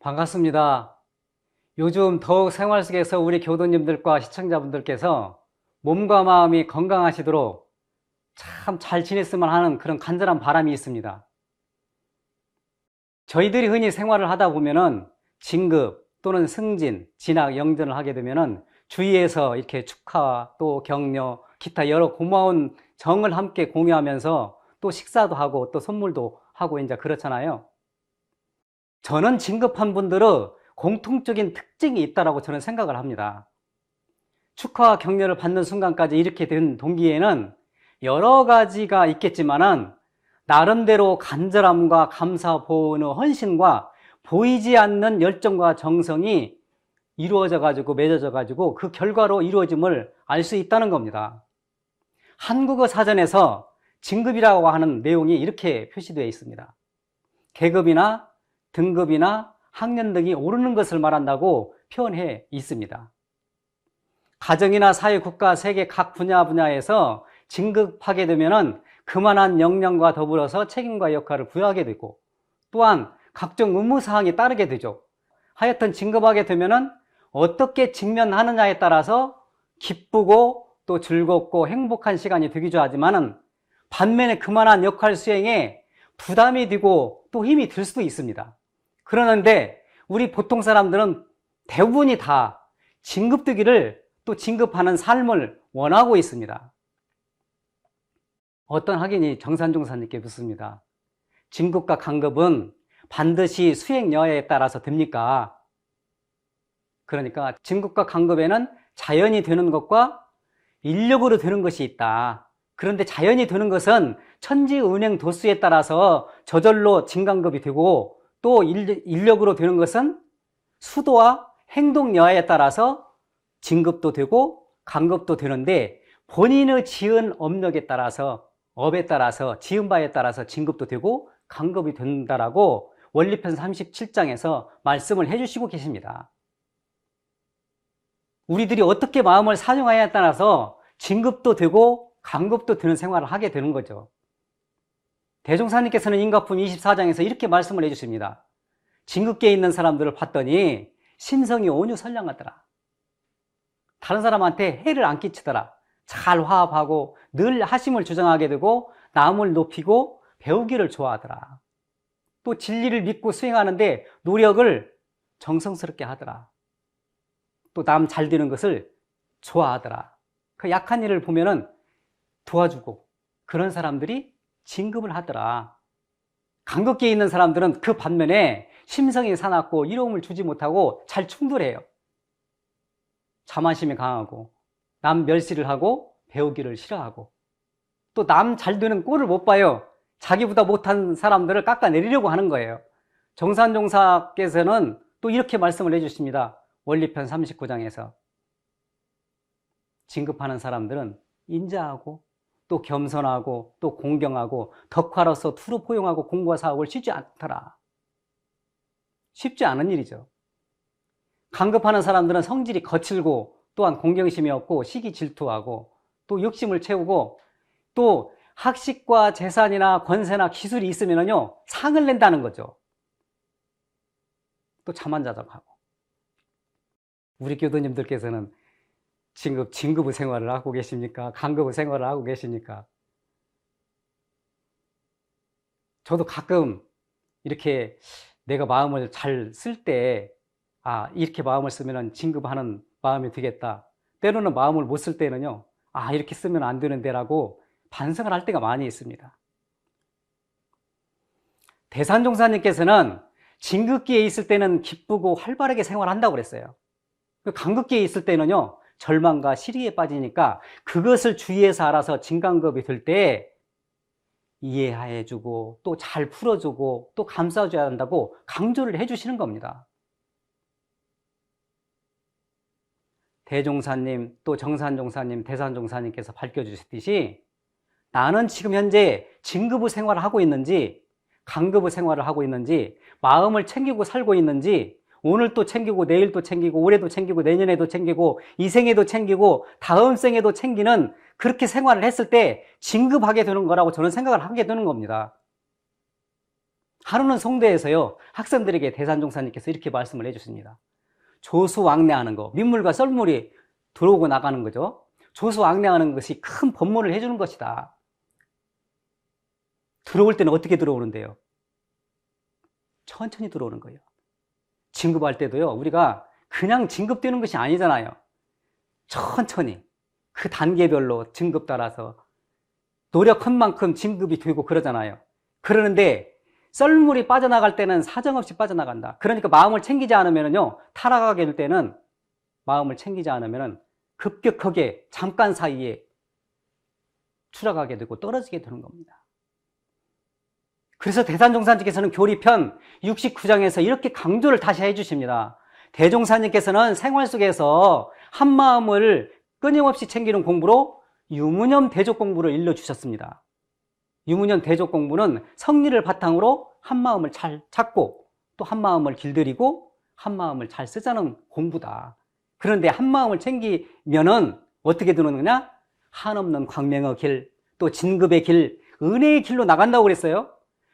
반갑습니다. 요즘 더욱 생활 속에서 우리 교도님들과 시청자분들께서 몸과 마음이 건강하시도록 참 잘 지냈으면 하는 그런 간절한 바람이 있습니다. 저희들이 흔히 생활을 하다 보면은 진급 또는 승진, 진학, 영전을 하게 되면은 주위에서 이렇게 축하와 또 격려, 기타 여러 고마운 정을 함께 공유하면서 또 식사도 하고 또 선물도 하고 이제 그렇잖아요. 저는 진급한 분들의 공통적인 특징이 있다고 저는 생각을 합니다. 축하와 격려를 받는 순간까지 이렇게 된 동기에는 여러 가지가 있겠지만은 나름대로 간절함과 감사, 보은의 헌신과 보이지 않는 열정과 정성이 이루어져 가지고 맺어져 가지고 그 결과로 이루어짐을 알 수 있다는 겁니다. 한국어 사전에서 진급이라고 하는 내용이 이렇게 표시되어 있습니다. 계급이나 등급이나 학년 등이 오르는 것을 말한다고 표현해 있습니다. 가정이나 사회, 국가, 세계 각 분야에서 진급하게 되면은 그만한 역량과 더불어서 책임과 역할을 부여하게 되고 또한 각종 의무사항이 따르게 되죠. 하여튼 진급하게 되면은 어떻게 직면하느냐에 따라서 기쁘고 또 즐겁고 행복한 시간이 되기도 하지만은 반면에 그만한 역할 수행에 부담이 되고 또 힘이 들 수도 있습니다. 그러는데 우리 보통 사람들은 대부분이 다 진급되기를 또 진급하는 삶을 원하고 있습니다. 어떤 학인이 정산종사님께 묻습니다. 진급과 강급은 반드시 수행 여하에 따라서 됩니까? 그러니까 진급과 강급에는 자연이 되는 것과 인력으로 되는 것이 있다. 그런데 자연이 되는 것은 천지은행 도수에 따라서 저절로 진강급이 되고 또 인력으로 되는 것은 수도와 행동 여하에 따라서 진급도 되고 강급도 되는데 본인의 지은 업력에 따라서 업에 따라서 지은 바에 따라서 진급도 되고 강급이 된다라고 원리편 37장에서 말씀을 해주시고 계십니다. 우리들이 어떻게 마음을 사용하냐에 따라서 진급도 되고 강급도 되는 생활을 하게 되는 거죠. 대종사님께서는 인가품 24장에서 이렇게 말씀을 해주십니다. 진급계에 있는 사람들을 봤더니 심성이 온유 선량하더라. 다른 사람한테 해를 안 끼치더라. 잘 화합하고 늘 하심을 주장하게 되고 남을 높이고 배우기를 좋아하더라. 또 진리를 믿고 수행하는데 노력을 정성스럽게 하더라. 또 남 잘 되는 것을 좋아하더라. 그 약한 일을 보면은 도와주고 그런 사람들이 진급을 하더라. 강급계에 있는 사람들은 그 반면에 심성이 사납고 이로움을 주지 못하고 잘 충돌해요. 자만심이 강하고 남 멸시를 하고 배우기를 싫어하고 또 남 잘 되는 꼴을 못 봐요. 자기보다 못한 사람들을 깎아내리려고 하는 거예요. 정산종사께서는 또 이렇게 말씀을 해주십니다. 원리편 39장에서 진급하는 사람들은 인자하고 또 겸손하고 또 공경하고 덕화로서 투로 포용하고 공부와 사업을 쉽지 않더라. 쉽지 않은 일이죠. 강급하는 사람들은 성질이 거칠고 또한 공경심이 없고 시기 질투하고 또 욕심을 채우고 또 학식과 재산이나 권세나 기술이 있으면요 상을 낸다는 거죠. 또 자만자족하고 우리 교도님들께서는 진급의 생활을 하고 계십니까? 강급의 생활을 하고 계십니까? 저도 가끔 이렇게 내가 마음을 잘 쓸 때 이렇게 마음을 쓰면 진급하는 마음이 되겠다. 때로는 마음을 못 쓸 때는요 이렇게 쓰면 안 되는데 라고 반성을 할 때가 많이 있습니다. 대산종사님께서는 진급기에 있을 때는 기쁘고 활발하게 생활한다고 그랬어요. 강급기에 있을 때는요 절망과 시리에 빠지니까 그것을 주위에서 알아서 진강급이 될 때 이해해주고 또 잘 풀어주고 또 감싸줘야 한다고 강조를 해주시는 겁니다. 대종사님 또 정산종사님 대산종사님께서 밝혀주셨듯이 나는 지금 현재 진급의 생활을 하고 있는지 강급의 생활을 하고 있는지 마음을 챙기고 살고 있는지 오늘 또 챙기고 내일 또 챙기고 올해도 챙기고 내년에도 챙기고 이 생에도 챙기고 다음 생에도 챙기는 그렇게 생활을 했을 때 진급하게 되는 거라고 저는 생각을 하게 되는 겁니다. 하루는 송도에서요, 학생들에게 대산종사님께서 이렇게 말씀을 해주십니다. 조수왕래하는 거, 민물과 썰물이 들어오고 나가는 거죠. 조수왕래하는 것이 큰 법문을 해주는 것이다. 들어올 때는 어떻게 들어오는데요? 천천히 들어오는 거예요. 진급할 때도요, 우리가 그냥 진급되는 것이 아니잖아요. 천천히 그 단계별로 진급 따라서 노력한 만큼 진급이 되고 그러잖아요. 그러는데 썰물이 빠져나갈 때는 사정없이 빠져나간다. 그러니까 마음을 챙기지 않으면요, 타락하게 될 때는 마음을 챙기지 않으면 급격하게 잠깐 사이에 추락하게 되고 떨어지게 되는 겁니다. 그래서 대산종사님께서는 교리편 69장에서 이렇게 강조를 다시 해주십니다. 대종사님께서는 생활 속에서 한마음을 끊임없이 챙기는 공부로 유무념 대족 공부를 일러주셨습니다. 유무념 대족 공부는 성리를 바탕으로 한마음을 잘 찾고 또 한마음을 길들이고 한마음을 잘 쓰자는 공부다. 그런데 한마음을 챙기면은 어떻게 되는 거냐? 한없는 광명의 길, 또 진급의 길, 은혜의 길로 나간다고 그랬어요.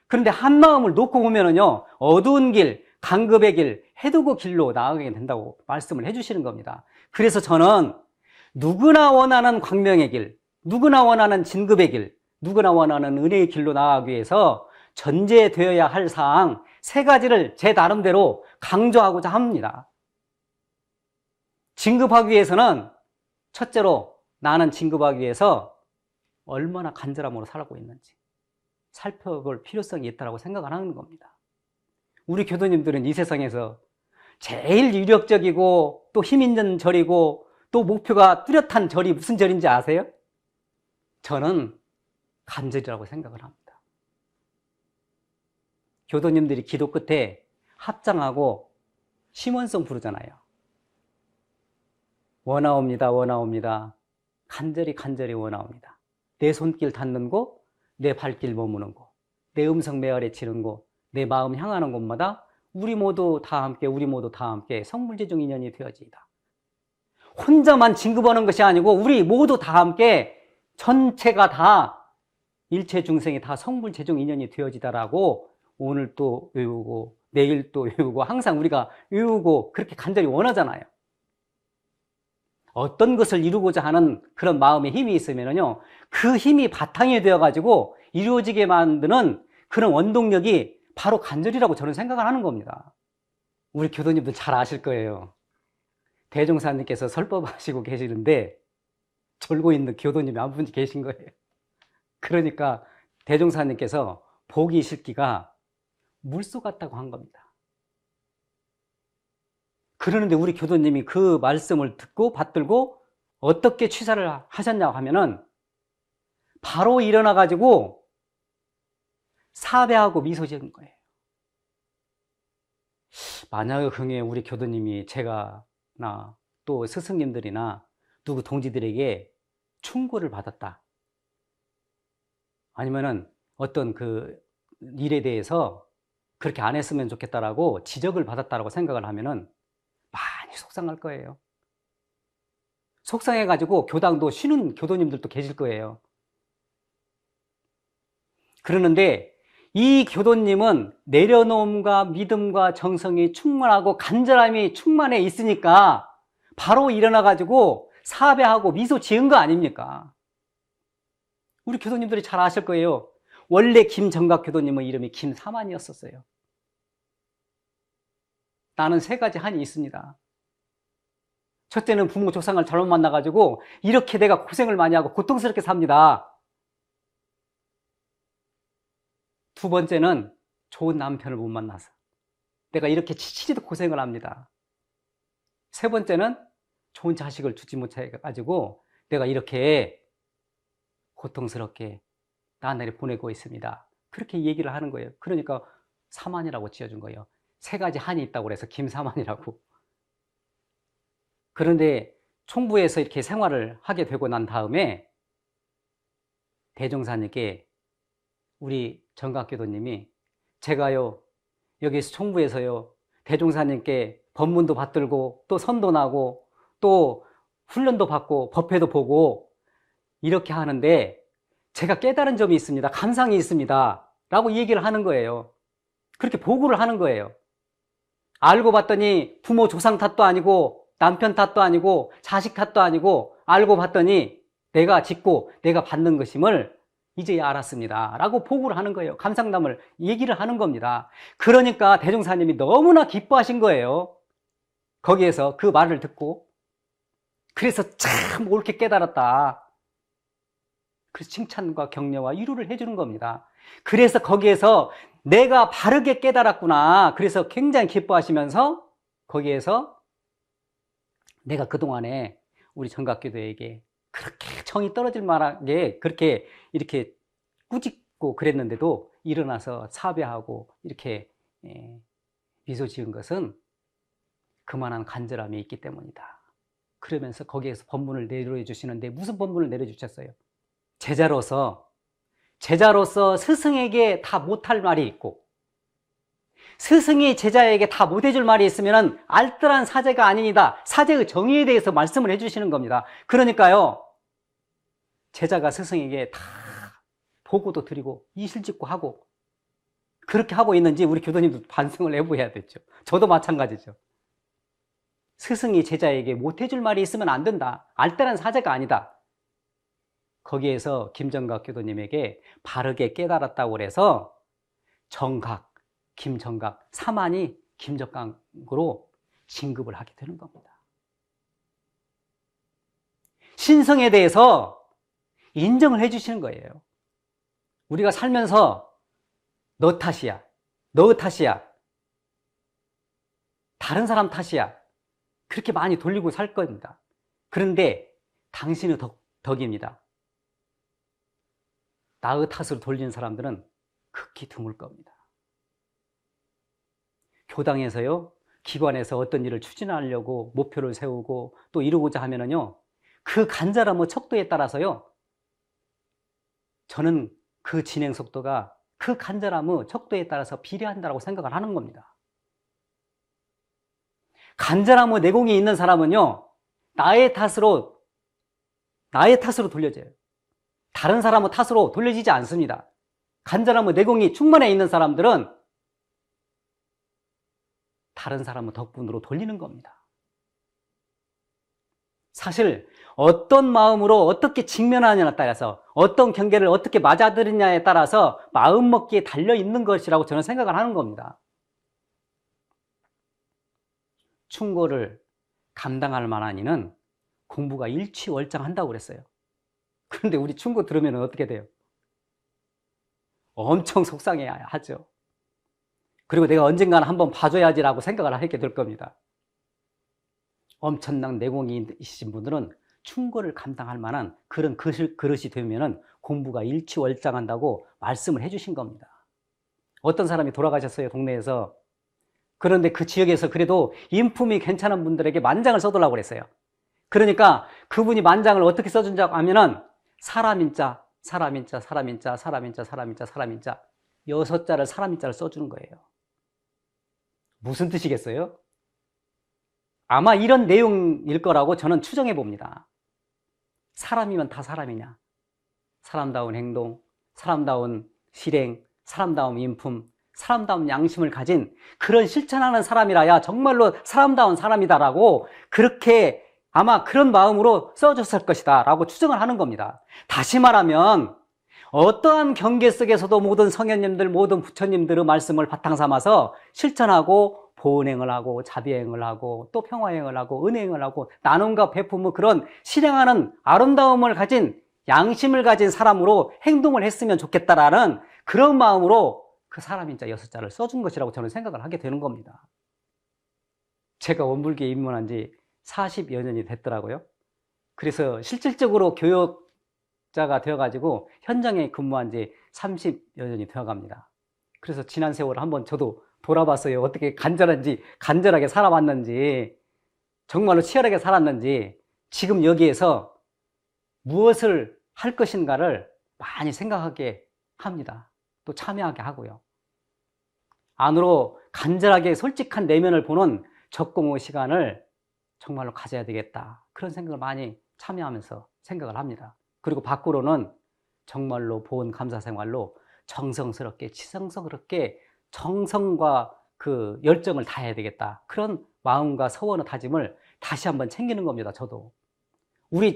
그런데 한마음을 놓고 보면은요, 어두운 길, 강급의 길, 해두고 길로 나아가게 된다고 말씀을 해주시는 겁니다. 그래서 저는 누구나 원하는 광명의 길, 누구나 원하는 진급의 길, 누구나 원하는 은혜의 길로 나아가기 위해서 전제되어야 할 사항 3가지를 제 나름대로 강조하고자 합니다. 진급하기 위해서는 첫째로 나는 진급하기 위해서 얼마나 간절함으로 살고 있는지 살펴볼 필요성이 있다고 생각을 하는 겁니다. 우리 교도님들은 이 세상에서 제일 유력적이고 또 힘 있는 절이고 또 목표가 뚜렷한 절이 무슨 절인지 아세요? 저는 간절이라고 생각을 합니다. 교도님들이 기도 끝에 합장하고 심원성 부르잖아요. 원하옵니다, 원하옵니다. 간절히 간절히 원하옵니다. 내 손길 닿는 곳, 내 발길 머무는 곳, 내 음성 메아리 치는 곳, 내 마음 향하는 곳마다 우리 모두 다 함께 성불재중 인연이 되어지이다. 혼자만 진급하는 것이 아니고 우리 모두 다 함께 전체가 다 일체 중생이 다 성불재중 인연이 되어지다라고 오늘 또 외우고 내일 또 외우고 항상 우리가 외우고 그렇게 간절히 원하잖아요. 어떤 것을 이루고자 하는 그런 마음의 힘이 있으면요, 그 힘이 바탕이 되어가지고 이루어지게 만드는 그런 원동력이 바로 간절이라고 저는 생각을 하는 겁니다. 우리 교도님들 잘 아실 거예요. 대종사님께서 설법하시고 계시는데 졸고 있는 교도님이 한 분 계신 거예요. 그러니까 대종사님께서 보기 싫기가 물소 같다고 한 겁니다. 그러는데 우리 교도님이 그 말씀을 듣고 받들고 어떻게 취사를 하셨냐고 하면은 바로 일어나가지고 사배하고 미소 지은 거예요. 만약에 그게 우리 교도님이 제가 나 또 스승님들이나 누구 동지들에게 충고를 받았다. 아니면은 어떤 그 일에 대해서 그렇게 안 했으면 좋겠다라고 지적을 받았다라고 생각을 하면은 많이 속상할 거예요. 속상해가지고 교당도 쉬는 교도님들도 계실 거예요. 그러는데 이 교도님은 내려놓음과 믿음과 정성이 충만하고 간절함이 충만해 있으니까 바로 일어나가지고 사배하고 미소 지은 거 아닙니까? 우리 교도님들이 잘 아실 거예요. 원래 김정각 교도님의 이름이 김사만이었었어요. 나는 3가지 한이 있습니다. 첫째는 부모 조상을 잘못 만나가지고 이렇게 내가 고생을 많이 하고 고통스럽게 삽니다. 2번째는 좋은 남편을 못 만나서 내가 이렇게 치치리도 고생을 합니다. 3번째는 좋은 자식을 주지 못해가지고 내가 이렇게 고통스럽게 나날이 보내고 있습니다. 그렇게 얘기를 하는 거예요. 그러니까 사만이라고 지어준 거예요. 3가지 한이 있다고 그래서 김사만이라고. 그런데 총부에서 이렇게 생활을 하게 되고 난 다음에 대종사님께 우리 정각교도님이 제가요 여기서 총부에서요 대종사님께 법문도 받들고 또 선도 나고 또 훈련도 받고 법회도 보고 이렇게 하는데 제가 깨달은 점이 있습니다. 감상이 있습니다. 라고 얘기를 하는 거예요. 그렇게 보고를 하는 거예요. 알고 봤더니 부모 조상 탓도 아니고 남편 탓도 아니고 자식 탓도 아니고 알고 봤더니 내가 짓고 내가 받는 것임을 이제야 알았습니다 라고 보고를 하는 거예요. 감상담을 얘기를 하는 겁니다. 그러니까 대종사님이 너무나 기뻐하신 거예요. 거기에서 그 말을 듣고. 그래서 참 옳게 깨달았다. 그래서 칭찬과 격려와 위로를 해주는 겁니다. 그래서 거기에서 내가 바르게 깨달았구나. 그래서 굉장히 기뻐하시면서 거기에서 내가 그동안에 우리 정각교도에게 그렇게 정이 떨어질 만하게 그렇게 이렇게 꾸짖고 그랬는데도 일어나서 사죄하고 이렇게 미소 지은 것은 그만한 간절함이 있기 때문이다. 그러면서 거기에서 법문을 내려주시는데 무슨 법문을 내려주셨어요? 제자로서 스승에게 다 못할 말이 있고 스승이 제자에게 다 못해줄 말이 있으면 알뜰한 사제가 아닙니다. 사제의 정의에 대해서 말씀을 해주시는 겁니다. 그러니까요, 제자가 스승에게 다 보고도 드리고 이실직고 하고 그렇게 하고 있는지 우리 교도님도 반성을 해보셔야 되죠. 저도 마찬가지죠. 스승이 제자에게 못해줄 말이 있으면 안 된다. 알뜰한 사제가 아니다. 거기에서 김정각 교도님에게 바르게 깨달았다고 해서 정각, 김정각, 사만이 김정각으로 진급을 하게 되는 겁니다. 신성에 대해서 인정을 해주시는 거예요. 우리가 살면서 너 탓이야, 너 탓이야, 다른 사람 탓이야 그렇게 많이 돌리고 살 겁니다. 그런데 당신의 덕입니다. 나의 탓으로 돌리는 사람들은 극히 드물 겁니다. 교당에서요, 기관에서 어떤 일을 추진하려고 목표를 세우고 또 이루고자 하면은요, 그 간절함의 척도에 따라서요, 저는 그 진행 속도가 그 간절함의 척도에 따라서 비례한다고 생각을 하는 겁니다. 간절함의 내공이 있는 사람은요, 나의 탓으로 돌려져요. 다른 사람의 탓으로 돌려지지 않습니다. 간절함의 내공이 충만해 있는 사람들은 다른 사람의 덕분으로 돌리는 겁니다. 사실 어떤 마음으로 어떻게 직면하느냐에 따라서 어떤 경계를 어떻게 맞아들이냐에 따라서 마음먹기에 달려있는 것이라고 저는 생각을 하는 겁니다. 충고를 감당할 만한 이는 공부가 일취월장한다고 그랬어요. 그런데 우리 충고 들으면 어떻게 돼요? 엄청 속상해 하죠. 그리고 내가 언젠가는 한번 봐줘야지라고 생각을 하게 될 겁니다. 엄청난 내공이 있으신 분들은 충고를 감당할 만한 그런 그릇이 되면 공부가 일취월장한다고 말씀을 해주신 겁니다. 어떤 사람이 돌아가셨어요, 동네에서. 그런데 그 지역에서 그래도 인품이 괜찮은 분들에게 만장을 써달라고 그랬어요. 그러니까 그분이 만장을 어떻게 써준다고 하면은 사람인자, 사람인자, 사람인자, 사람인자, 사람인자, 사람인자 6자를 사람인자를 써주는 거예요. 무슨 뜻이겠어요? 아마 이런 내용일 거라고 저는 추정해 봅니다. 사람이면 다 사람이냐? 사람다운 행동, 사람다운 실행, 사람다운 인품, 사람다운 양심을 가진 그런 실천하는 사람이라야 정말로 사람다운 사람이다라고 그렇게 아마 그런 마음으로 써줬을 것이다 라고 추정을 하는 겁니다. 다시 말하면 어떠한 경계 속에서도 모든 성현님들, 모든 부처님들의 말씀을 바탕 삼아서 실천하고 보은행을 하고 자비행을 하고 또 평화행을 하고 은행을 하고 나눔과 베품의 그런 실행하는 아름다움을 가진 양심을 가진 사람으로 행동을 했으면 좋겠다라는 그런 마음으로 그 사람인자 6자를 써준 것이라고 저는 생각을 하게 되는 겁니다. 제가 원불교에 입문한 지 40여 년이 됐더라고요. 그래서 실질적으로 교역자가 되어가지고 현장에 근무한 지 30여 년이 되어갑니다. 그래서 지난 세월 한번 저도 돌아봤어요. 어떻게 간절하게 살아왔는지, 정말로 치열하게 살았는지, 지금 여기에서 무엇을 할 것인가를 많이 생각하게 합니다. 또 참여하게 하고요. 안으로 간절하게 솔직한 내면을 보는 적공의 시간을 정말로 가져야 되겠다. 그런 생각을 많이 참여하면서 생각을 합니다. 그리고 밖으로는 정말로 보은 감사 생활로 정성스럽게, 지성스럽게 정성과 그 열정을 다해야 되겠다. 그런 마음과 서원과 다짐을 다시 한번 챙기는 겁니다. 저도.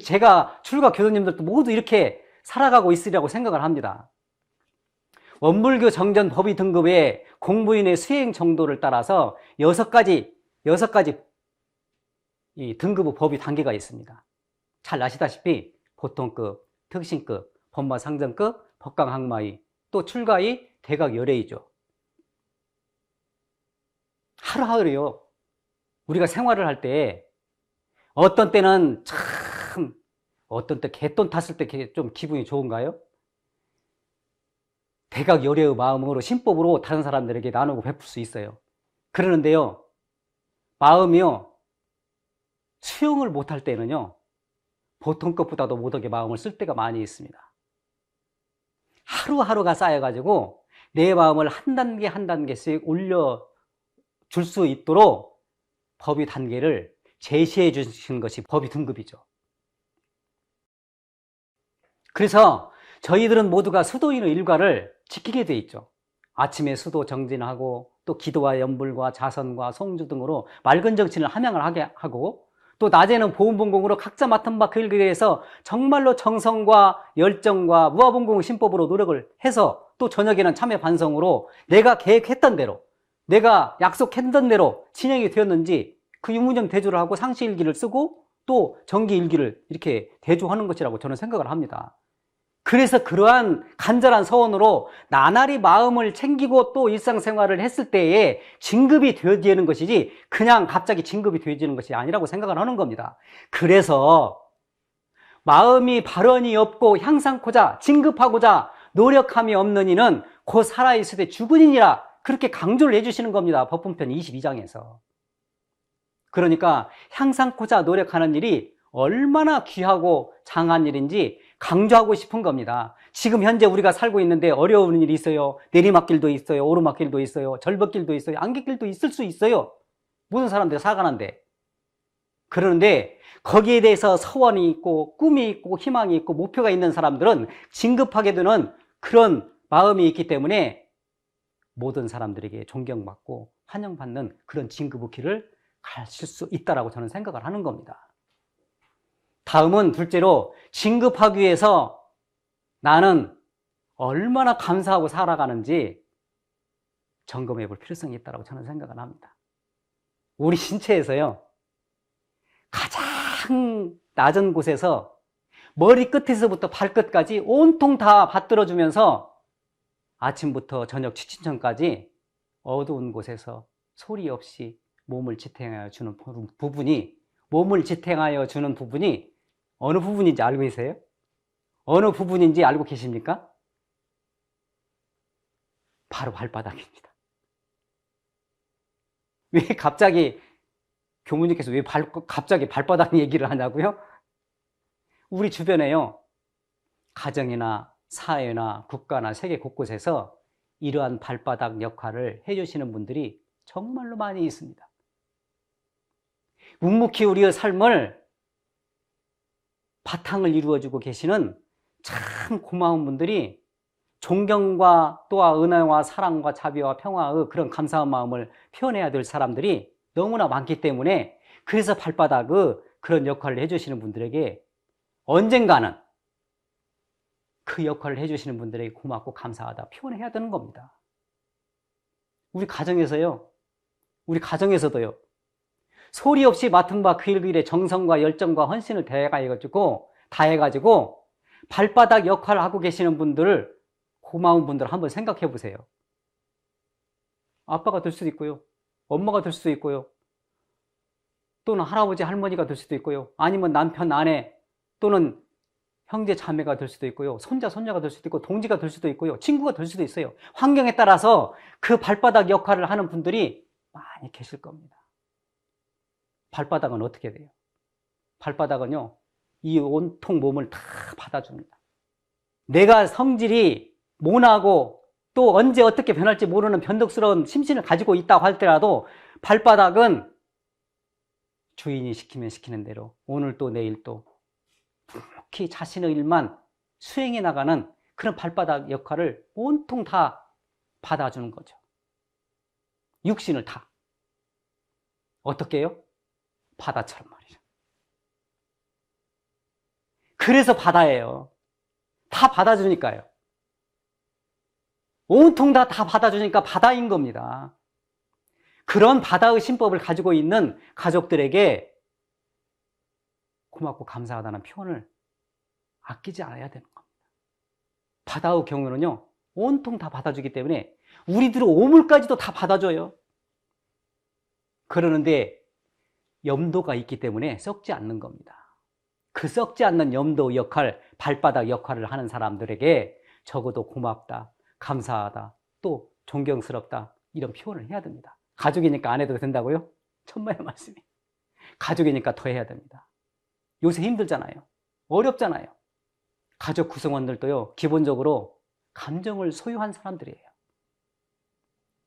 제가 출가 교도님들도 모두 이렇게 살아가고 있으리라고 생각을 합니다. 원불교 정전 법의 등급의 공부인의 수행 정도를 따라서 6가지 이 등급의 법의 단계가 있습니다. 잘 아시다시피 보통급, 특신급, 법마상전급, 법강학마의, 또 출가의, 대각열애이죠. 하루하루요. 우리가 생활을 할 때 어떤 때는 참, 어떤 때 개돈 탔을 때 좀 기분이 좋은가요? 대각열애의 마음으로 신법으로 다른 사람들에게 나누고 베풀 수 있어요. 그러는데요, 마음이요, 수용을 못할 때는요, 보통 것보다도 못하게 마음을 쓸 때가 많이 있습니다. 하루하루가 쌓여가지고 내 마음을 한 단계 한 단계씩 올려줄 수 있도록 법의 단계를 제시해 주시는 것이 법의 등급이죠. 그래서 저희들은 모두가 수도인의 일과를 지키게 돼 있죠. 아침에 수도 정진하고 또 기도와 연불과 자선과 송주 등으로 맑은 정신을 함양을 하게 하고, 또 낮에는 보훈본공으로 각자 맡은 바 그 일에 대해서 정말로 정성과 열정과 무아본공 신법으로 노력을 해서, 또 저녁에는 참회 반성으로 내가 계획했던 대로, 내가 약속했던 대로 진행이 되었는지 그 유무정 대조를 하고 상시일기를 쓰고 또 정기일기를 이렇게 대조하는 것이라고 저는 생각을 합니다. 그래서 그러한 간절한 서원으로 나날이 마음을 챙기고 또 일상생활을 했을 때에 진급이 되어지는 것이지 그냥 갑자기 진급이 되어지는 것이 아니라고 생각을 하는 겁니다. 그래서 마음이 발언이 없고 향상코자 진급하고자 노력함이 없는 이는 곧 살아있을 때 죽은이니라, 그렇게 강조를 해주시는 겁니다. 법분편 22장에서. 그러니까 향상코자 노력하는 일이 얼마나 귀하고 장한 일인지 강조하고 싶은 겁니다. 지금 현재 우리가 살고 있는데 어려운 일이 있어요. 내리막길도 있어요. 오르막길도 있어요. 절벽길도 있어요. 안갯길도 있을 수 있어요. 모든 사람들이 살아가는데. 그러는데 거기에 대해서 서원이 있고 꿈이 있고 희망이 있고 목표가 있는 사람들은 진급하게 되는 그런 마음이 있기 때문에 모든 사람들에게 존경받고 환영받는 그런 진급의 길을 가실 수 있다라고 저는 생각을 하는 겁니다. 다음은 둘째로, 진급하기 위해서 나는 얼마나 감사하고 살아가는지 점검해 볼 필요성이 있다고 저는 생각을 합니다. 우리 신체에서요, 가장 낮은 곳에서 머리 끝에서부터 발끝까지 온통 다 받들어주면서 아침부터 저녁 취침 전까지 어두운 곳에서 소리 없이 몸을 지탱하여 주는 부분이, 어느 부분인지 알고 계세요? 어느 부분인지 알고 계십니까? 바로 발바닥입니다. 왜 갑자기 교무님께서 갑자기 발바닥 얘기를 하냐고요? 우리 주변에요, 가정이나 사회나 국가나 세계 곳곳에서 이러한 발바닥 역할을 해주시는 분들이 정말로 많이 있습니다. 묵묵히 우리의 삶을 바탕을 이루어주고 계시는 참 고마운 분들이 존경과 또한 은혜와 사랑과 자비와 평화의 그런 감사한 마음을 표현해야 될 사람들이 너무나 많기 때문에, 그래서 발바닥의 그런 역할을 해주시는 분들에게 언젠가는 그 역할을 해주시는 분들에게 고맙고 감사하다 표현해야 되는 겁니다. 우리 가정에서도요, 소리 없이 맡은 바 그 일에 정성과 열정과 헌신을 다해가지고 발바닥 역할을 하고 계시는 분들을, 고마운 분들 한번 생각해 보세요. 아빠가 될 수도 있고요, 엄마가 될 수도 있고요, 또는 할아버지 할머니가 될 수도 있고요, 아니면 남편 아내 또는 형제 자매가 될 수도 있고요, 손자 손녀가 될 수도 있고, 동지가 될 수도 있고요, 친구가 될 수도 있어요. 환경에 따라서 그 발바닥 역할을 하는 분들이 많이 계실 겁니다. 발바닥은 어떻게 돼요? 발바닥은요, 이 온통 몸을 다 받아줍니다. 내가 성질이 모나고 또 언제 어떻게 변할지 모르는 변덕스러운 심신을 가지고 있다고 할때라도 발바닥은 주인이 시키면 시키는 대로 오늘 또 내일 또 묵묵히 자신의 일만 수행해 나가는 그런 발바닥 역할을 온통 다 받아주는 거죠. 육신을 다. 어떻게 해요? 바다처럼 말이죠. 그래서 바다예요. 다 받아주니까요. 온통 다 받아주니까 바다인 겁니다. 그런 바다의 신법을 가지고 있는 가족들에게 고맙고 감사하다는 표현을 아끼지 않아야 되는 겁니다. 바다의 경우는요, 온통 다 받아주기 때문에 우리들의 오물까지도 다 받아줘요. 그러는데 염도가 있기 때문에 썩지 않는 겁니다. 그 썩지 않는 염도 역할, 발바닥 역할을 하는 사람들에게 적어도 고맙다, 감사하다, 또 존경스럽다, 이런 표현을 해야 됩니다. 가족이니까 안 해도 된다고요? 천만의 말씀이. 가족이니까 더 해야 됩니다. 요새 힘들잖아요. 어렵잖아요. 가족 구성원들도요, 기본적으로 감정을 소유한 사람들이에요.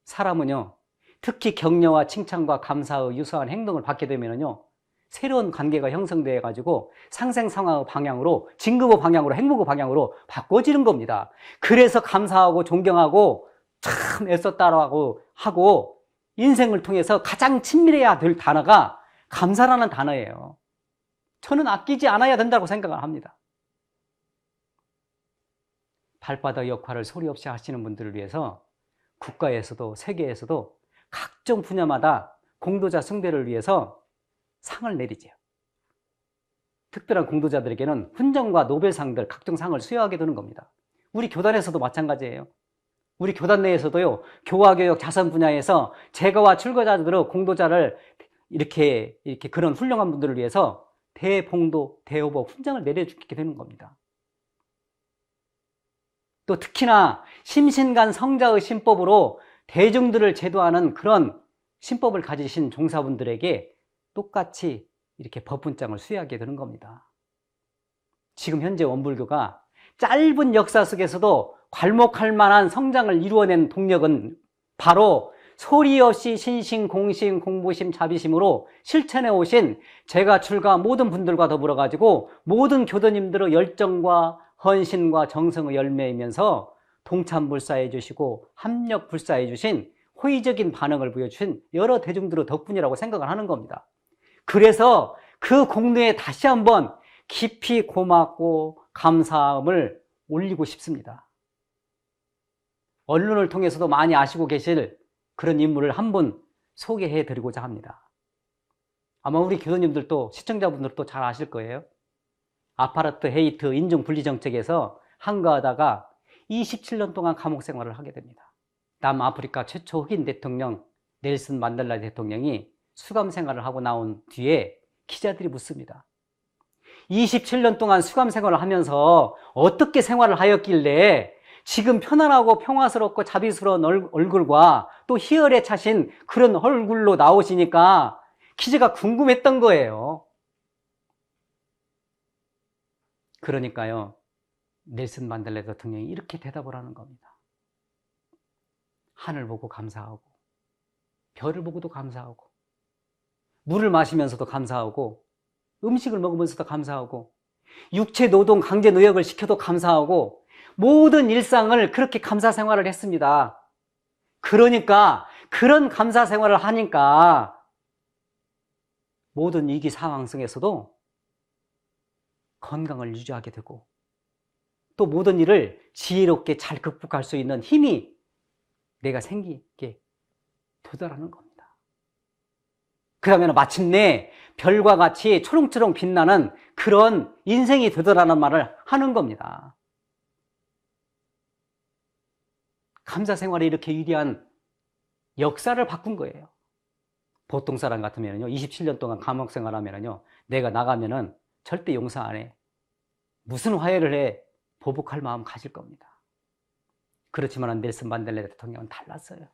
사람은요, 특히 격려와 칭찬과 감사의 유사한 행동을 받게 되면요, 새로운 관계가 형성되어 가지고 상생상황의 방향으로, 진급의 방향으로, 행복의 방향으로 바꿔지는 겁니다. 그래서 감사하고 존경하고 참 애썼다라고 하고, 인생을 통해서 가장 친밀해야 될 단어가 감사라는 단어예요. 저는 아끼지 않아야 된다고 생각을 합니다. 발바닥 역할을 소리 없이 하시는 분들을 위해서 국가에서도 세계에서도 각종 분야마다 공도자 숭배를 위해서 상을 내리죠. 특별한 공도자들에게는 훈장과 노벨상들 각종 상을 수여하게 되는 겁니다. 우리 교단에서도 마찬가지예요. 우리 교단 내에서도요, 교화교육 자선 분야에서 제가와 출가자들의 공도자를 이렇게 그런 훌륭한 분들을 위해서 대봉도, 대호복 훈장을 내려주게 되는 겁니다. 또 특히나 심신간 성자의 신법으로 대중들을 제도하는 그런 신법을 가지신 종사분들에게 똑같이 이렇게 법훈장을 수여하게 되는 겁니다. 지금 현재 원불교가 짧은 역사 속에서도 괄목할 만한 성장을 이루어낸 동력은 바로 소리 없이 신심, 공심, 공부심, 자비심으로 실천해 오신 제가 출가 모든 분들과 더불어 가지고 모든 교도님들의 열정과 헌신과 정성의 열매이면서 동참불사해 주시고 합력불사해 주신 호의적인 반응을 보여주신 여러 대중들의 덕분이라고 생각을 하는 겁니다. 그래서 그 공로에 다시 한번 깊이 고맙고 감사함을 올리고 싶습니다. 언론을 통해서도 많이 아시고 계실 그런 인물을 한 분 소개해 드리고자 합니다. 아마 우리 교도님들도 시청자분들도 잘 아실 거예요. 아파르트 헤이트 인종 분리 정책에서 항거하다가 27년 동안 감옥 생활을 하게 됩니다. 남아프리카 최초 흑인 대통령 넬슨 만델라 대통령이 수감 생활을 하고 나온 뒤에 기자들이 묻습니다. 27년 동안 수감 생활을 하면서 어떻게 생활을 하였길래 지금 편안하고 평화스럽고 자비스러운 얼굴과 또 희열에 차신 그런 얼굴로 나오시니까 기자가 궁금했던 거예요. 그러니까요, 넬슨 만델라 대통령이 이렇게 대답을 하는 겁니다. 하늘 보고 감사하고, 별을 보고도 감사하고, 물을 마시면서도 감사하고, 음식을 먹으면서도 감사하고, 육체 노동 강제 노역을 시켜도 감사하고, 모든 일상을 그렇게 감사 생활을 했습니다. 그러니까 그런 감사 생활을 하니까 모든 위기 상황 속에서도 건강을 유지하게 되고 또 모든 일을 지혜롭게 잘 극복할 수 있는 힘이 내가 생기게 되더라는 겁니다. 그러면 마침내 별과 같이 초롱초롱 빛나는 그런 인생이 되더라는 말을 하는 겁니다. 감사 생활에 이렇게 위대한 역사를 바꾼 거예요. 보통 사람 같으면요, 27년 동안 감옥 생활하면요, 내가 나가면은 절대 용서 안 해. 무슨 화해를 해? 보복할 마음 가질 겁니다. 그렇지만 넬슨 만델라 대통령은 달랐어요.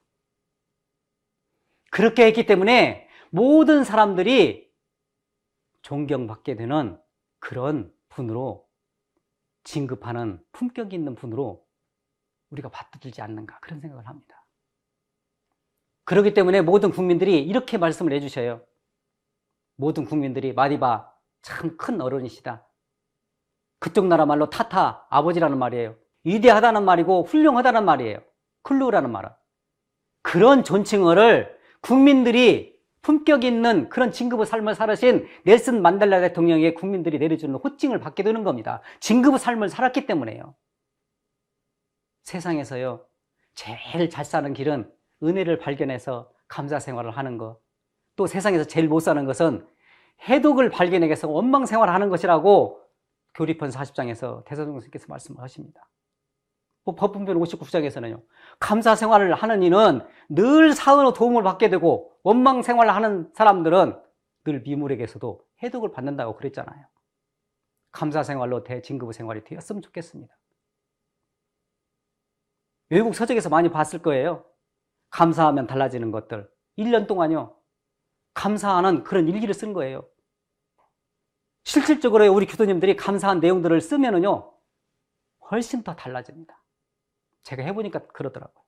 그렇게 했기 때문에 모든 사람들이 존경받게 되는 그런 분으로 진급하는 품격 있는 분으로 우리가 받아들이지 않는가 그런 생각을 합니다. 그렇기 때문에 모든 국민들이 이렇게 말씀을 해주셔요. 모든 국민들이 마디바 참 큰 어른이시다. 그쪽 나라 말로 타타 아버지라는 말이에요. 위대하다는 말이고 훌륭하다는 말이에요. 클루라는 말은. 그런 존칭어를 국민들이 품격 있는 그런 진급의 삶을 살으신 넬슨 만델라 대통령에게 국민들이 내려주는 호칭을 받게 되는 겁니다. 진급의 삶을 살았기 때문에요. 세상에서요, 제일 잘 사는 길은 은혜를 발견해서 감사 생활을 하는 것. 또 세상에서 제일 못 사는 것은 해독을 발견해서 원망 생활을 하는 것이라고 교리편 40장에서 대사정 선생님께서 말씀을 하십니다. 법분편 59장에서는요, 감사 생활을 하는 이는 늘 사은의 도움을 받게 되고 원망 생활을 하는 사람들은 늘 미물에게서도 해독을 받는다고 그랬잖아요. 감사 생활로 대진급의 생활이 되었으면 좋겠습니다. 외국 서적에서 많이 봤을 거예요. 감사하면 달라지는 것들. 1년 동안요, 감사하는 그런 일기를 쓴 거예요. 실질적으로 우리 교도님들이 감사한 내용들을 쓰면은요, 훨씬 더 달라집니다. 제가 해보니까 그러더라고요.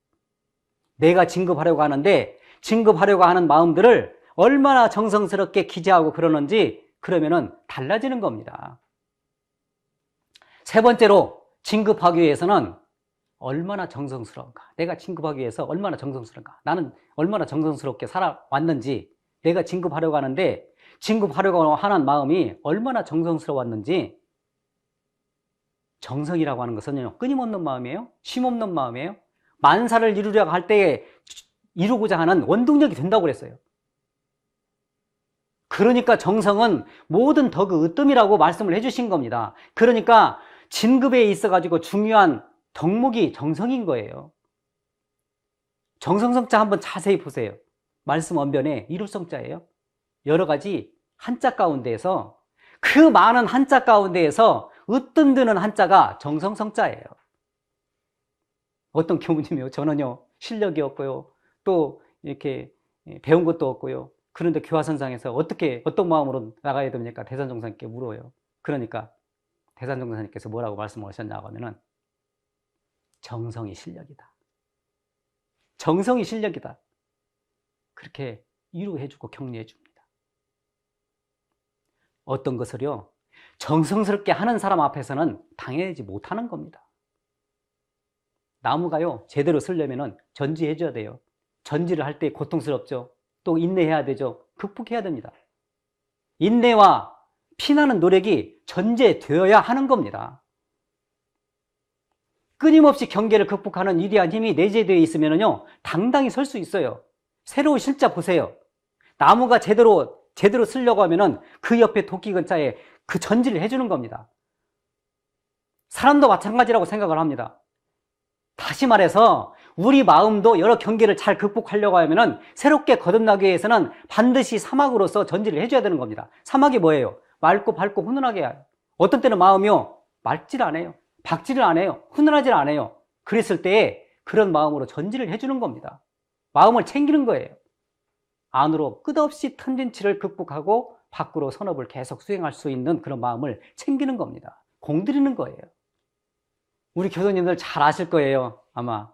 내가 진급하려고 하는데 진급하려고 하는 마음들을 얼마나 정성스럽게 기재하고 그러는지 그러면은 달라지는 겁니다. 세 번째로 진급하기 위해서는 얼마나 정성스러운가. 내가 진급하기 위해서 얼마나 정성스러운가. 나는 얼마나 정성스럽게 살아왔는지, 내가 진급하려고 하는데 진급하려고 하는 마음이 얼마나 정성스러웠는지. 정성이라고 하는 것은요, 끊임없는 마음이에요. 쉼없는 마음이에요. 만사를 이루려고 할 때에 이루고자 하는 원동력이 된다고 그랬어요. 그러니까 정성은 모든 덕의 으뜸이라고 말씀을 해주신 겁니다. 그러니까 진급에 있어가지고 중요한 덕목이 정성인 거예요. 정성성자 한번 자세히 보세요. 말씀 언변에 이룰성자예요. 여러 가지 한자 가운데에서, 그 많은 한자 가운데에서 으뜸드는 한자가 정성성자예요. 어떤 교무님이요, 저는요 실력이 없고요, 또 이렇게 배운 것도 없고요, 그런데 교화선상에서 어떤 마음으로 나가야 됩니까? 대산종사님께 물어요. 그러니까 대산종사님께서 뭐라고 말씀하셨냐고 하면은, 정성이 실력이다. 정성이 실력이다. 그렇게 위로해주고 격려해줍니다. 어떤 것을요, 정성스럽게 하는 사람 앞에서는 당해내지 못하는 겁니다. 나무가요, 제대로 쓰려면 전지해줘야 돼요. 전지를 할 때 고통스럽죠. 또 인내해야 되죠. 극복해야 됩니다. 인내와 피나는 노력이 전제되어야 하는 겁니다. 끊임없이 경계를 극복하는 위대한 힘이 내재되어 있으면요, 당당히 설 수 있어요. 새로운 실자 보세요. 나무가 제대로 쓰려고 하면은 그 옆에 도끼 근처에 그 전지를 해주는 겁니다. 사람도 마찬가지라고 생각을 합니다. 다시 말해서 우리 마음도 여러 경계를 잘 극복하려고 하면은 새롭게 거듭나기 위해서는 반드시 사막으로서 전지를 해줘야 되는 겁니다. 사막이 뭐예요? 맑고 밝고 훈훈하게 해요. 어떤 때는 마음이요, 맑질 않아요. 박지를 안 해요. 훈훈하질 않아요. 그랬을 때 그런 마음으로 전지를 해주는 겁니다. 마음을 챙기는 거예요. 안으로 끝없이 탐진치를 극복하고 밖으로 선업을 계속 수행할 수 있는 그런 마음을 챙기는 겁니다. 공들이는 거예요. 우리 교도님들 잘 아실 거예요, 아마.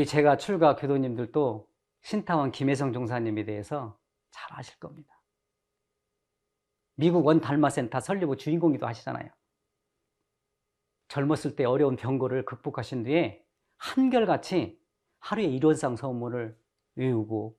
제가 출가 교도님들도 신타원 김혜성 종사님에 대해서 잘 아실 겁니다. 미국 원달마센터 설립의 주인공이기도 하시잖아요. 젊었을 때 어려운 병고를 극복하신 뒤에 한결같이 하루에 일원상 서문을 외우고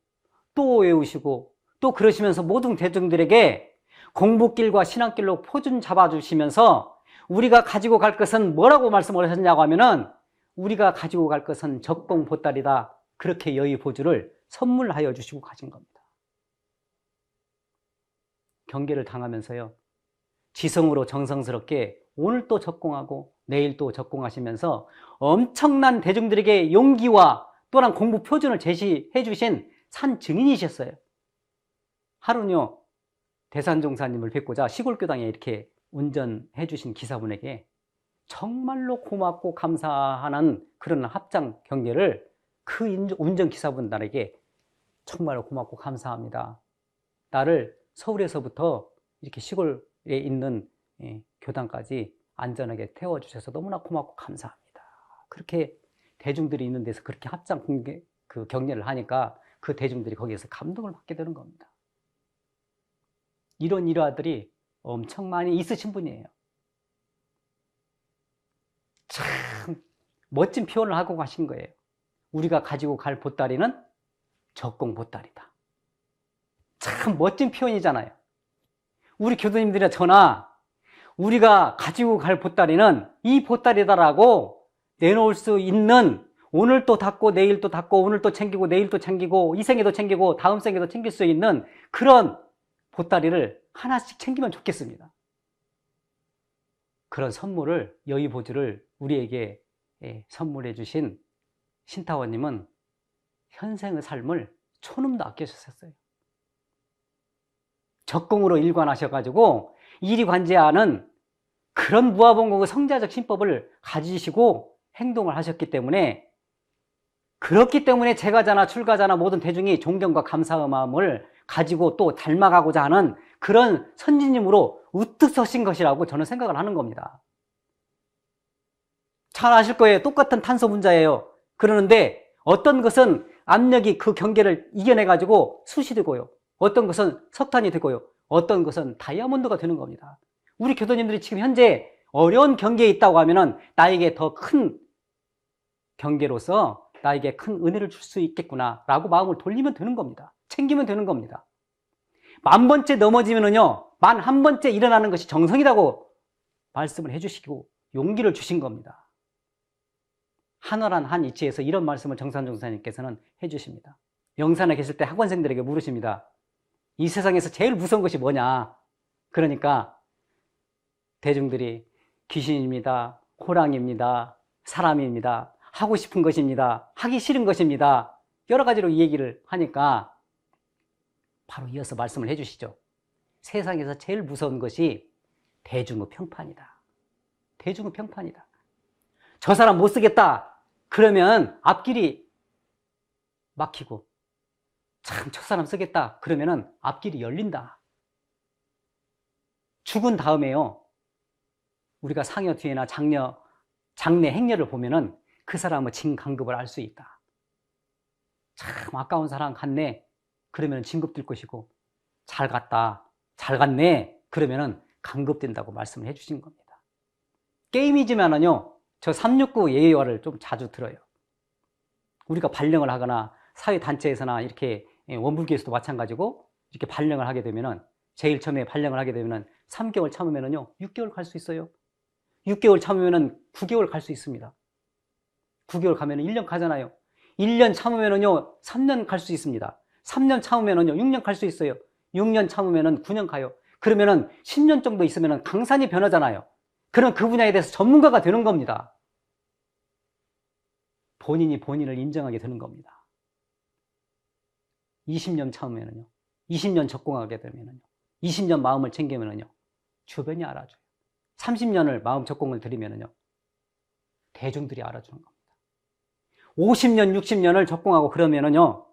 또 외우시고 또 그러시면서 모든 대중들에게 공부길과 신앙길로 포준 잡아주시면서 우리가 가지고 갈 것은 뭐라고 말씀을 하셨냐고 하면은, 우리가 가지고 갈 것은 적공보따리다. 그렇게 여의 보주를 선물하여 주시고 가신 겁니다. 경계를 당하면서요, 지성으로 정성스럽게 오늘 또 적공하고 내일 또 적공하시면서 엄청난 대중들에게 용기와 또한 공부 표준을 제시해 주신 산 증인이셨어요. 하루는요, 대산종사님을 뵙고자 시골교당에 이렇게 운전해 주신 기사분에게 정말로 고맙고 감사하는 그런 합장 경례를 그 운전기사분 나에게 정말로 고맙고 감사합니다. 나를 서울에서부터 이렇게 시골에 있는 교당까지 안전하게 태워주셔서 너무나 고맙고 감사합니다. 그렇게 대중들이 있는 데서 그렇게 합장 그 경례를 하니까 그 대중들이 거기에서 감동을 받게 되는 겁니다. 이런 일화들이 엄청 많이 있으신 분이에요. 참 멋진 표현을 하고 가신 거예요. 우리가 가지고 갈 보따리는 적공 보따리다. 참 멋진 표현이잖아요. 우리 교도님들이나 저나 우리가 가지고 갈 보따리는 이 보따리다라고 내놓을 수 있는, 오늘 또 닦고 내일 또 닦고 오늘 또 챙기고 내일 또 챙기고 이 생에도 챙기고 다음 생에도 챙길 수 있는 그런 보따리를 하나씩 챙기면 좋겠습니다. 그런 선물을, 여의보주를 우리에게 선물해 주신 신타원님은 현생의 삶을 촌음도 아껴주셨어요. 적공으로 일관하셔가지고 이리관제하는 그런 무아봉공의 성자적 신법을 가지시고 행동을 하셨기 때문에, 그렇기 때문에 제가자나 출가자나 모든 대중이 존경과 감사의 마음을 가지고 또 닮아가고자 하는 그런 선지님으로 우뚝 서신 것이라고 저는 생각을 하는 겁니다. 잘 아실 거예요. 똑같은 탄소 분자예요. 그러는데 어떤 것은 압력이 그 경계를 이겨내가지고 숯이 되고요, 어떤 것은 석탄이 되고요, 어떤 것은 다이아몬드가 되는 겁니다. 우리 교도님들이 지금 현재 어려운 경계에 있다고 하면은 나에게 더 큰 경계로서 나에게 큰 은혜를 줄 수 있겠구나 라고 마음을 돌리면 되는 겁니다. 챙기면 되는 겁니다. 1000번째 넘어지면은요, 1001번째 일어나는 것이 정성이라고 말씀을 해주시고 용기를 주신 겁니다. 한월한 한 이치에서 이런 말씀을 정산종사님께서는 해주십니다. 영산에 계실 때 학원생들에게 물으십니다. 이 세상에서 제일 무서운 것이 뭐냐? 그러니까 대중들이 귀신입니다, 호랑이입니다, 사람입니다, 하고 싶은 것입니다, 하기 싫은 것입니다, 여러 가지로 이 얘기를 하니까 바로 이어서 말씀을 해주시죠. 세상에서 제일 무서운 것이 대중의 평판이다. 대중의 평판이다. 저 사람 못 쓰겠다 그러면 앞길이 막히고, 참 저 사람 쓰겠다 그러면은 앞길이 열린다. 죽은 다음에요, 우리가 상여 뒤에나 장례 행렬을 보면은 그 사람의 진간급을 알 수 있다. 참 아까운 사람 갔네 그러면 진급될 것이고, 잘 갔다, 잘 갔네 그러면은 간급된다고 말씀을 해주신 겁니다. 게임이지만은요, 저 369 예의화를 좀 자주 들어요. 우리가 발령을 하거나 사회단체에서나 이렇게 원불교에서도 마찬가지고 이렇게 발령을 하게 되면은, 제일 처음에 발령을 하게 되면은 3개월 참으면은요 6개월 갈 수 있어요. 6개월 참으면은 9개월 갈 수 있습니다. 9개월 가면은 1년 가잖아요. 1년 참으면은요 3년 갈 수 있습니다. 3년 참으면은요 6년 갈 수 있어요. 6년 참으면은 9년 가요. 그러면은 10년 정도 있으면은 강산이 변하잖아요. 그럼 그 분야에 대해서 전문가가 되는 겁니다. 본인이 본인을 인정하게 되는 겁니다. 20년 참으면은요, 20년 적공하게 되면은요, 20년 마음을 챙기면은요, 주변이 알아줘요. 30년을 마음 적공을 드리면은요, 대중들이 알아주는 겁니다. 50년, 60년을 적공하고 그러면은요,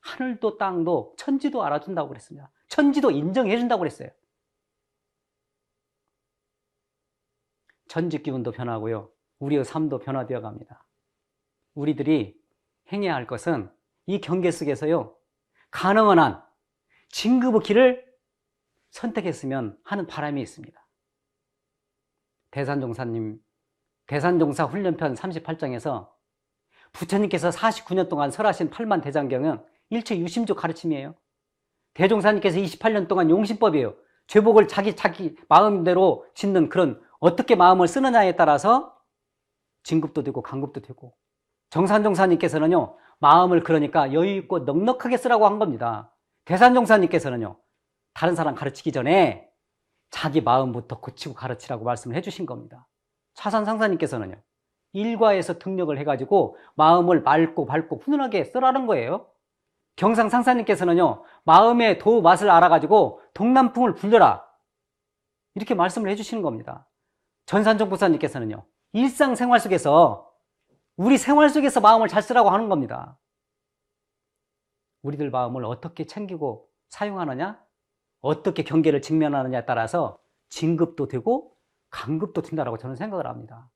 하늘도 땅도 천지도 알아준다고 그랬습니다. 천지도 인정해준다고 그랬어요. 전직 기운도 변하고요, 우리의 삶도 변화되어 갑니다. 우리들이 행해야 할 것은 이 경계 속에서요, 가능한 한 진급의 길을 선택했으면 하는 바람이 있습니다. 대산종사님, 대산종사 훈련편 38장에서 부처님께서 49년 동안 설하신 8만 대장경은 일체 유심조 가르침이에요. 대종사님께서 28년 동안 용심법이에요. 죄복을 자기 마음대로 짓는, 그런 어떻게 마음을 쓰느냐에 따라서 진급도 되고 간급도 되고, 정산종사님께서는요 마음을 그러니까 여유있고 넉넉하게 쓰라고 한 겁니다. 대산종사님께서는요 다른 사람 가르치기 전에 자기 마음부터 고치고 가르치라고 말씀을 해주신 겁니다. 차산상사님께서는요 일과에서 등력을 해가지고 마음을 맑고 밝고 훈훈하게 쓰라는 거예요. 경상상사님께서는요 마음의 도 맛을 알아가지고 동남풍을 불려라 이렇게 말씀을 해주시는 겁니다. 전산종보사님께서는요 일상생활 속에서, 우리 생활 속에서 마음을 잘 쓰라고 하는 겁니다. 우리들 마음을 어떻게 챙기고 사용하느냐, 어떻게 경계를 직면하느냐에 따라서 진급도 되고 간급도 된다고 저는 생각을 합니다.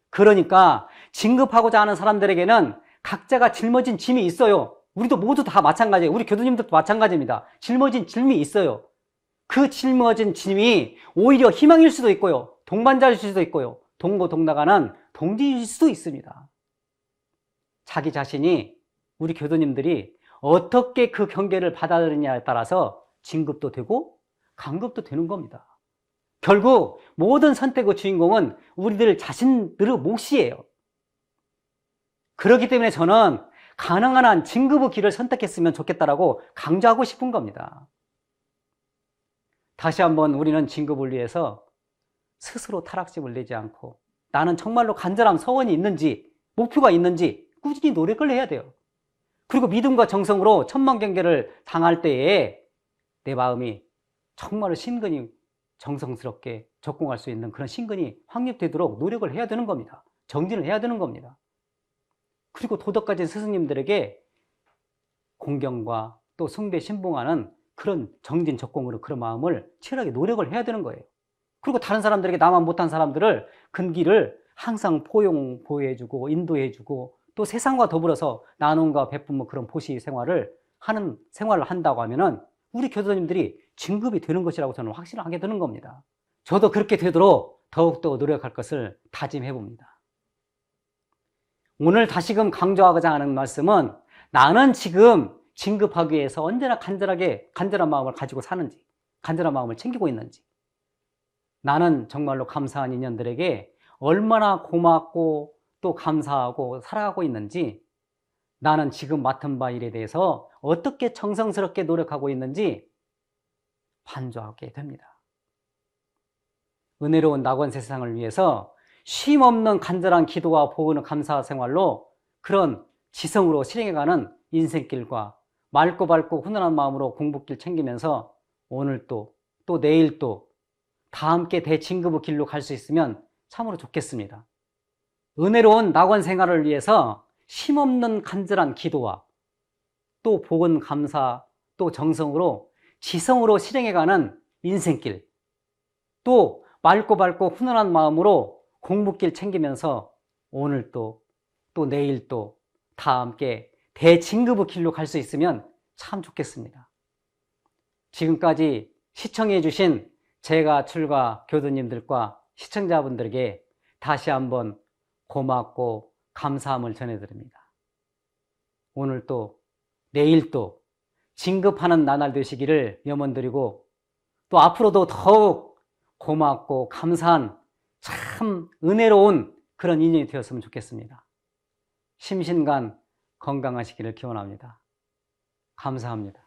그러니까 진급하고자 하는 사람들에게는 각자가 짊어진 짐이 있어요. 우리도 모두 다 마찬가지예요. 우리 교수님들도 마찬가지입니다. 짊어진 짐이 있어요. 그 짊어진 짐이 오히려 희망일 수도 있고요, 동반자일 수도 있고요, 동고동락하는 동지일 수도 있습니다. 자기 자신이, 우리 교도님들이 어떻게 그 경계를 받아들이냐에 따라서 진급도 되고 강급도 되는 겁니다. 결국 모든 선택의 주인공은 우리들 자신들의 몫이에요. 그렇기 때문에 저는 가능한 한 진급의 길을 선택했으면 좋겠다라고 강조하고 싶은 겁니다. 다시 한번 우리는 진급을 위해서 스스로 타락심을 내지 않고 나는 정말로 간절한 소원이 있는지, 목표가 있는지 꾸준히 노력을 해야 돼요. 그리고 믿음과 정성으로 천만경계를 당할 때에 내 마음이 정말로 신근히 정성스럽게 적공할 수 있는 그런 신근이 확립되도록 노력을 해야 되는 겁니다. 정진을 해야 되는 겁니다. 그리고 도덕 가진 스승님들에게 공경과 또 숭배 신봉하는 그런 정진 적공으로 그런 마음을 치열하게 노력을 해야 되는 거예요. 그리고 다른 사람들에게 나만 못한 사람들을 근기를 항상 포용 보호해주고 인도해주고 또 세상과 더불어서 나눔과 베푸는 그런 보시 생활을 한다고 하면은 우리 교도님들이 진급이 되는 것이라고 저는 확신하게 되는 겁니다. 저도 그렇게 되도록 더욱더 노력할 것을 다짐해 봅니다. 오늘 다시금 강조하고자 하는 말씀은 나는 지금 진급하기 위해서 언제나 간절한 마음을 가지고 사는지, 간절한 마음을 챙기고 있는지, 나는 정말로 감사한 인연들에게 얼마나 고맙고 또 감사하고 살아가고 있는지, 나는 지금 맡은 바 일에 대해서 어떻게 정성스럽게 노력하고 있는지 반조하게 됩니다. 은혜로운 낙원 세상을 위해서 쉼없는 간절한 기도와 보호는 감사 생활로 그런 지성으로 실행해가는 인생길과 맑고 밝고 훈훈한 마음으로 공부길 챙기면서 오늘 또 내일 또 다 함께 대진급의 길로 갈 수 있으면 참으로 좋겠습니다. 은혜로운 낙원 생활을 위해서 쉼없는 간절한 기도와 또 복은 감사 또 정성으로 지성으로 실행해가는 인생길, 또 맑고 밝고 훈훈한 마음으로 공부길 챙기면서 오늘 또 내일 또 다 함께 대진급의 길로 갈 수 있으면 참 좋겠습니다. 지금까지 시청해 주신 제가 출가 교도님들과 시청자분들에게 다시 한번 고맙고 감사함을 전해드립니다. 오늘 또 내일 또 진급하는 나날 되시기를 염원드리고 또 앞으로도 더욱 고맙고 감사한 참 은혜로운 그런 인연이 되었으면 좋겠습니다. 심신간 건강하시기를 기원합니다. 감사합니다.